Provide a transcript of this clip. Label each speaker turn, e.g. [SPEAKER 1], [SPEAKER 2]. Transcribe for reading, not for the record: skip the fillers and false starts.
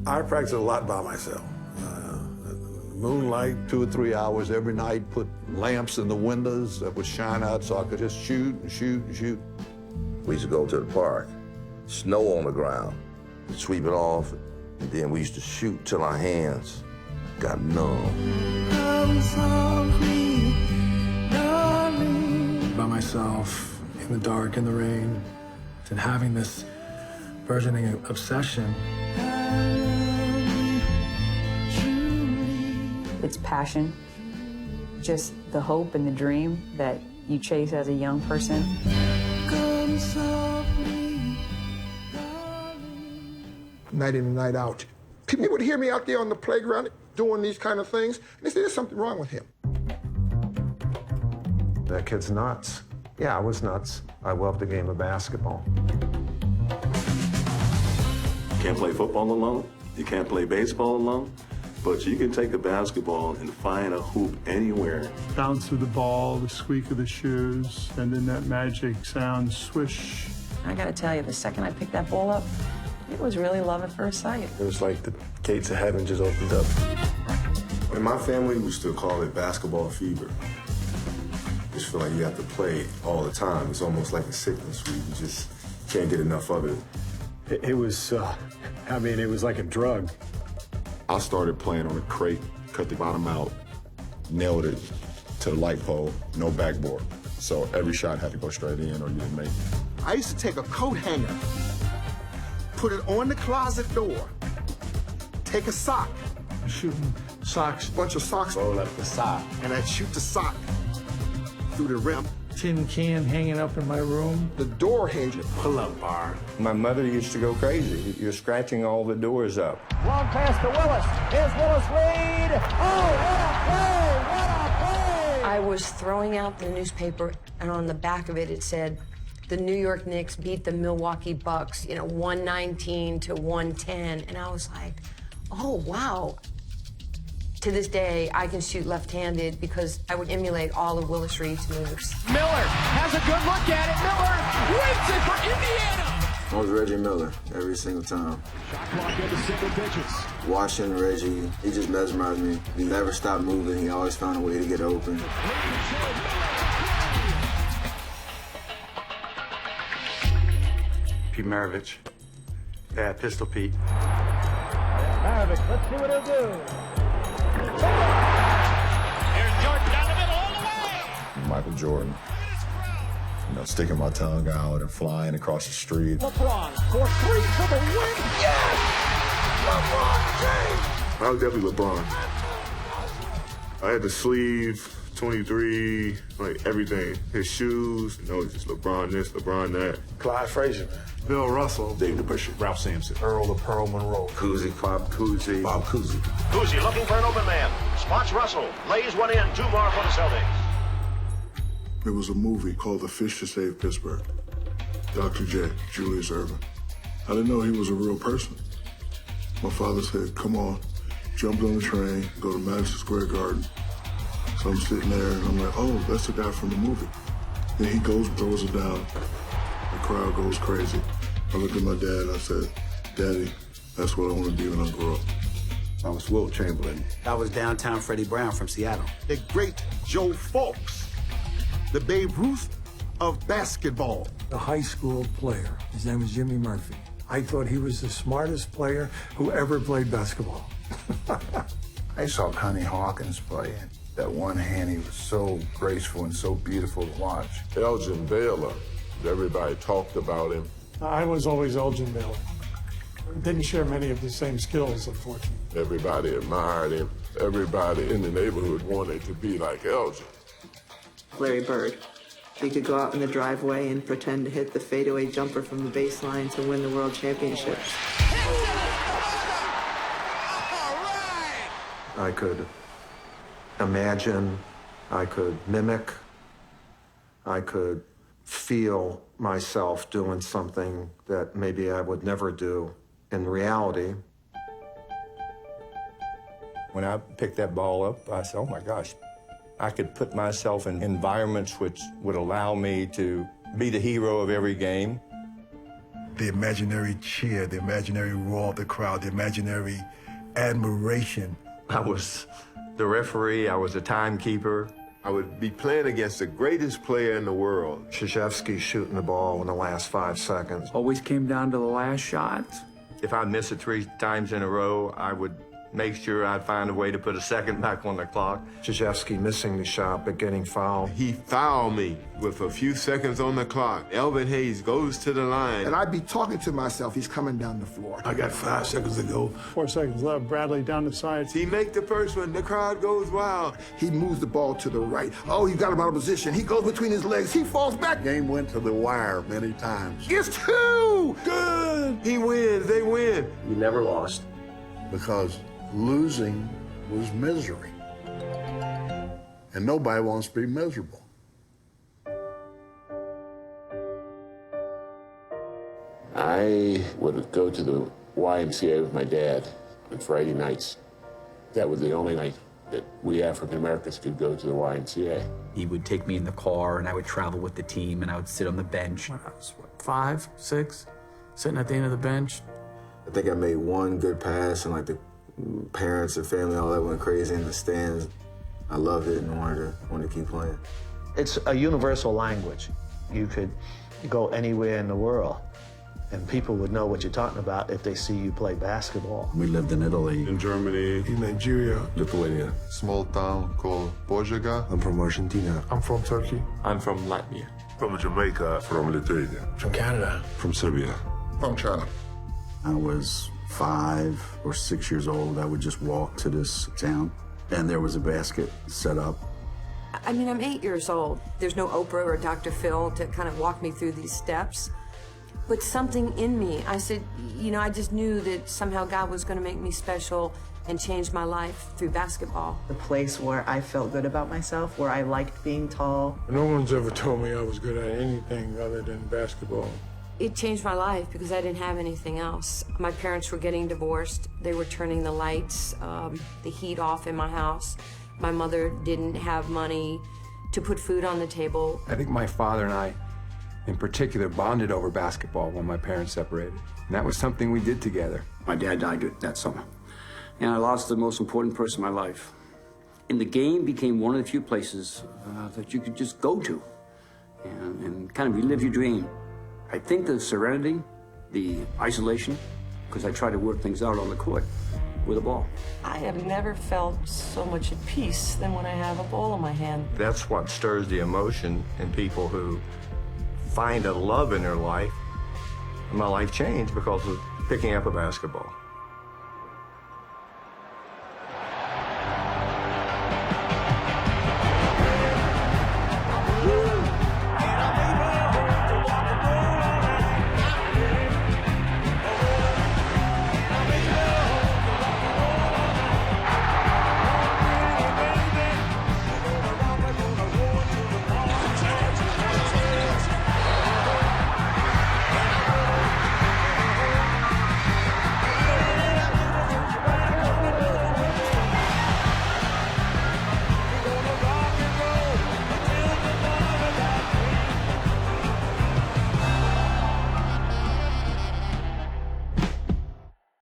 [SPEAKER 1] I practice a lot by myself. Moonlight, 2 or 3 hours every night, put lamps in the windows that would shine out so I could just shoot and shoot and shoot.
[SPEAKER 2] We used to go to the park, snow on the ground, sweep it off, and then we used to shoot till our hands got numb.
[SPEAKER 3] By myself, in the dark, in the rain, and having this burgeoning obsession.
[SPEAKER 4] It's passion, just the hope and the dream that you chase as a young person.
[SPEAKER 5] Night in and night out. People would hear me out there on the playground doing these kind of things, and they say there's something wrong with him.
[SPEAKER 6] That kid's nuts. Yeah, I was nuts. I loved the game of basketball.
[SPEAKER 7] You can't play football alone. You can't play baseball alone. But you can take a basketball and find a hoop anywhere.
[SPEAKER 8] Bounce of the ball, the squeak of the shoes, and then that magic sound, swish.
[SPEAKER 4] I gotta tell you, the second I picked that ball up, it was really love at first sight.
[SPEAKER 9] It was like the gates of heaven just opened up.
[SPEAKER 10] In my family, we still call it basketball fever. Just feel like you have to play all the time. It's almost like a sickness where you just can't get enough of it.
[SPEAKER 9] It was, it was like a drug.
[SPEAKER 10] I started playing on a crate, cut the bottom out, nailed it to the light pole, no backboard. So every shot had to go straight in or you didn't make it.
[SPEAKER 5] I used to take a coat hanger, put it on the closet door, take a sock,
[SPEAKER 3] Shooting socks.
[SPEAKER 5] a bunch of socks,
[SPEAKER 9] Roll up the sock.
[SPEAKER 5] and I'd shoot the sock through the rim.
[SPEAKER 3] Tin can hanging up in my room.
[SPEAKER 5] The door hinge.
[SPEAKER 9] Pull up bar. My mother used to go crazy. You're scratching all the doors up.
[SPEAKER 11] Long pass to Willis. Here's Willis Reed. Oh, what a play! What a play!
[SPEAKER 12] I was throwing out the newspaper, and on the back of it, it said, the New York Knicks beat the Milwaukee Bucks, 119 to 110. And I was like, oh, wow. To this day, I can shoot left-handed because I would emulate all of Willis Reed's moves.
[SPEAKER 11] Miller has a good look at it. Miller wins it for Indiana.
[SPEAKER 9] I was Reggie Miller every single time.
[SPEAKER 11] Shot clock into single digits.
[SPEAKER 9] Watching Reggie, he just mesmerized me. He never stopped moving. He always found a way to get open.
[SPEAKER 13] Pete Maravich. Yeah, Pistol Pete.
[SPEAKER 11] Maravich, let's see what he'll do.
[SPEAKER 14] Here's Jordan down the middle all the way.
[SPEAKER 10] Michael Jordan, sticking my tongue out and flying across the street.
[SPEAKER 11] LeBron for three for the win. Yes! LeBron James!
[SPEAKER 10] I was definitely LeBron. I had the sleeve, 23, like everything. His shoes, just LeBron this, LeBron that.
[SPEAKER 9] Clyde Frazier, man.
[SPEAKER 1] Bill Russell,
[SPEAKER 10] Dave the Pusher,
[SPEAKER 1] Ralph Sampson,
[SPEAKER 9] Earl the Pearl Monroe.
[SPEAKER 2] Cousy, Bob Cousy.
[SPEAKER 1] Bob Cousy.
[SPEAKER 14] Cousy looking for an open man. Spots Russell. Lays one in. 2 more for the Celtics.
[SPEAKER 10] There was a movie called The Fish to Save Pittsburgh. Dr. J, Julius Erving. I didn't know he was a real person. My father said, come on, jumped on the train, go to Madison Square Garden. So I'm sitting there and I'm like, oh, that's the guy from the movie. Then he goes and throws it down. The crowd goes crazy. I looked at my dad and I said, Daddy, that's what I want to be when I grow up.
[SPEAKER 1] I was Wilt Chamberlain.
[SPEAKER 13] I was downtown Freddie Brown from Seattle.
[SPEAKER 5] The great Joe Fulks, the Babe Ruth of basketball.
[SPEAKER 3] A high school player. His name was Jimmy Murphy. I thought he was the smartest player who ever played basketball.
[SPEAKER 9] I saw Connie Hawkins play. That one hand, he was so graceful and so beautiful to watch.
[SPEAKER 10] Elgin Baylor, everybody talked about him.
[SPEAKER 3] I was always Elgin Baylor. Didn't share many of the same skills, unfortunately.
[SPEAKER 10] Everybody admired him. Everybody in the neighborhood wanted to be like Elgin.
[SPEAKER 15] Larry Bird. He could go out in the driveway and pretend to hit the fadeaway jumper from the baseline to win the world championships.
[SPEAKER 6] I could imagine, I could mimic, I could feel myself doing something that maybe I would never do in reality.
[SPEAKER 9] When I picked that ball up, I said, oh my gosh, I could put myself in environments which would allow me to be the hero of every game.
[SPEAKER 16] the imaginary cheer, the imaginary roar of the crowd, the imaginary admiration.
[SPEAKER 17] I was the referee, I was a timekeeper.
[SPEAKER 18] I would be playing against the greatest player in the world.
[SPEAKER 6] Krzyzewski shooting the ball in the last 5 seconds.
[SPEAKER 19] Always came down to the last shot.
[SPEAKER 17] If I'd miss it 3 times in a row, I would make sure I'd find a way to put a second back on the clock.
[SPEAKER 6] Krzyzewski missing the shot but getting fouled.
[SPEAKER 18] He fouled me with a few seconds on the clock. Elvin Hayes goes to the line.
[SPEAKER 5] And I'd be talking to myself, he's coming down the floor.
[SPEAKER 16] I got 5 seconds to go.
[SPEAKER 8] 4 seconds left, Bradley down the side.
[SPEAKER 18] He make the first one, the crowd goes wild.
[SPEAKER 5] He moves the ball to the right. Oh, he got him out of position. He goes between his legs. He falls back.
[SPEAKER 9] Game went to the wire many times.
[SPEAKER 5] Gets 2!
[SPEAKER 18] Good! He wins, they win.
[SPEAKER 13] We never lost.
[SPEAKER 9] Because losing was misery. And nobody wants to be miserable.
[SPEAKER 20] I would go to the YMCA with my dad on Friday nights. That was the only night that we African Americans could go to the YMCA.
[SPEAKER 19] He would take me in the car, and I would travel with the team, and I would sit on the bench. When I was, 5, 6, sitting at the end of the bench.
[SPEAKER 21] I think I made one good pass, and like the parents and family, all that went crazy in the stands. I loved it and wanted to keep playing.
[SPEAKER 22] It's a universal language. You could go anywhere in the world, and people would know what you're talking about if they see you play basketball.
[SPEAKER 9] We lived in Italy,
[SPEAKER 18] In Germany,
[SPEAKER 16] In Nigeria.
[SPEAKER 9] Lithuania.
[SPEAKER 18] small town called Požega.
[SPEAKER 21] I'm from Argentina.
[SPEAKER 16] I'm from Turkey.
[SPEAKER 17] I'm from Latvia.
[SPEAKER 18] From Jamaica.
[SPEAKER 9] From Lithuania.
[SPEAKER 3] From Canada.
[SPEAKER 18] From Serbia.
[SPEAKER 10] From China.
[SPEAKER 9] I was 5 or 6 years old. I would just walk to this town, and there was a basket set up.
[SPEAKER 12] I mean, I'm 8 years old. There's no Oprah or Dr. Phil to kind of walk me through these steps. But something in me, I said, you know, I just knew that somehow God was going to make me special and change my life through basketball.
[SPEAKER 15] The place where I felt good about myself, where I liked being tall.
[SPEAKER 16] No one's ever told me I was good at anything other than basketball.
[SPEAKER 12] It changed my life because I didn't have anything else. My parents were getting divorced. They were turning the lights, the heat off in my house. My mother didn't have money to put food on the table.
[SPEAKER 19] I think my father and I, in particular, bonded over basketball when my parents separated. And that was something we did together.
[SPEAKER 13] My dad died that summer, and I lost the most important person in my life. And the game became one of the few places that you could just go to and kind of relive your dream. I think the serenity, the isolation, because I try to work things out on the court with a ball.
[SPEAKER 23] I have never felt so much at peace than when I have a ball in my hand.
[SPEAKER 17] That's what stirs the emotion in people who find a love in their life. And my life changed because of picking up a basketball.